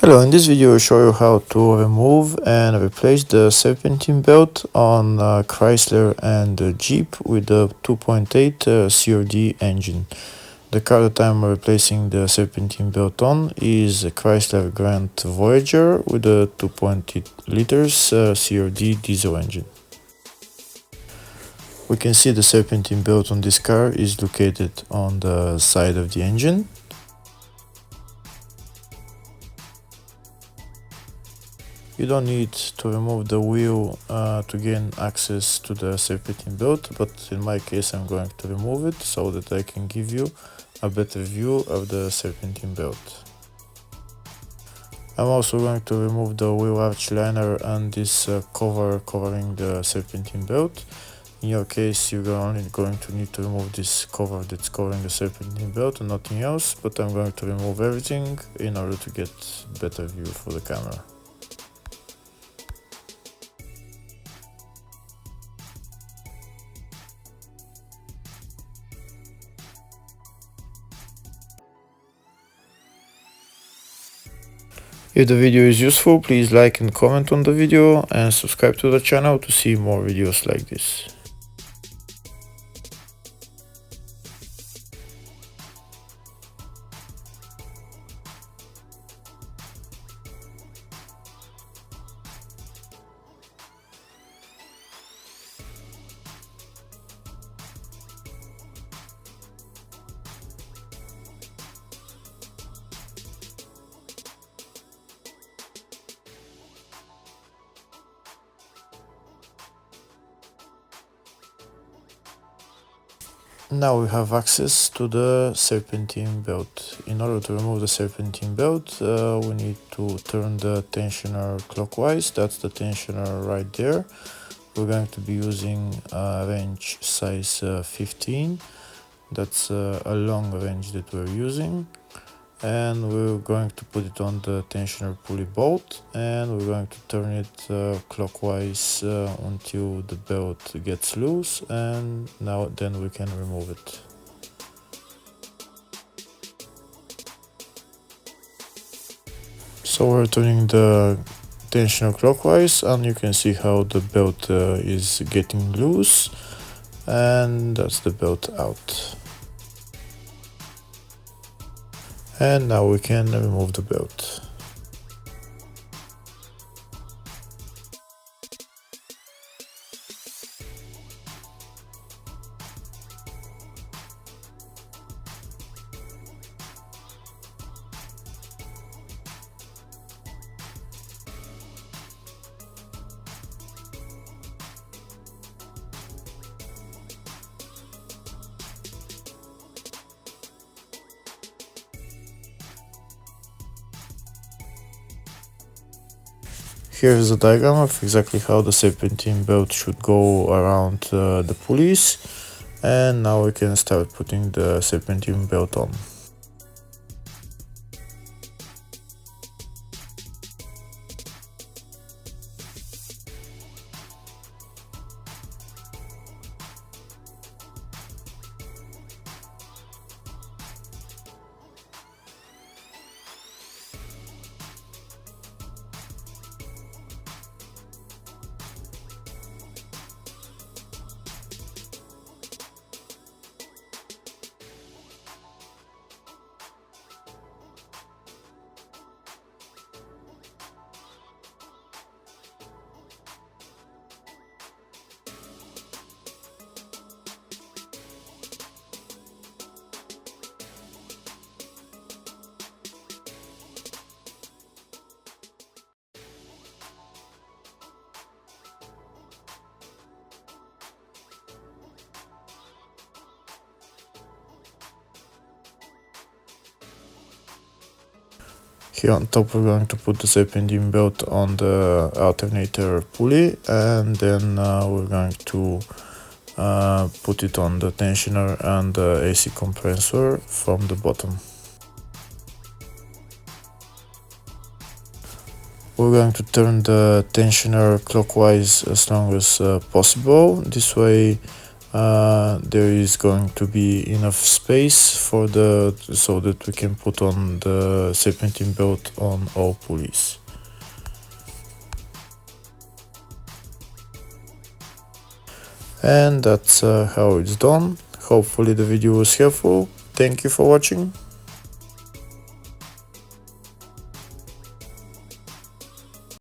Hello, in this video I'll show you how to remove and replace the serpentine belt on Chrysler and Jeep with the 2.8 CRD engine. The car that I'm replacing the serpentine belt on is a Chrysler Grand Voyager with a 2.8 liters CRD diesel engine. We can see the serpentine belt on this car is located on the side of the engine. You don't need to remove the wheel to gain access to the serpentine belt, but in my case I'm going to remove it so that I can give you a better view of the serpentine belt. I'm also going to remove the wheel arch liner and this cover covering the serpentine belt. In your case you're only going to need to remove this cover that's covering the serpentine belt and nothing else, but I'm going to remove everything in order to get better view for the camera. If the video is useful, please like and comment on the video and subscribe to the channel to see more videos like this. Now we have access to the serpentine belt. In order to remove the serpentine belt, we need to turn the tensioner clockwise. That's the tensioner right there. We're going to be using a wrench size 15. That's a long wrench that we're using. And we're going to put it on the tensioner pulley bolt, and we're going to turn it clockwise until the belt gets loose, and then we can remove it. So we're turning the tensioner clockwise, and you can see how the belt is getting loose, and that's the belt out. And now we can remove the belt. Here is a diagram of exactly how the serpentine belt should go around the pulleys, and now we can start putting the serpentine belt on. Here on top we're going to put the serpentine belt on the alternator pulley, and then we're going to put it on the tensioner and the AC compressor from the bottom. We're going to turn the tensioner clockwise as long as possible. This way there is going to be enough space for so that we can put on the serpentine belt on all pulleys. And that's how it's done. Hopefully the video was helpful. Thank you for watching.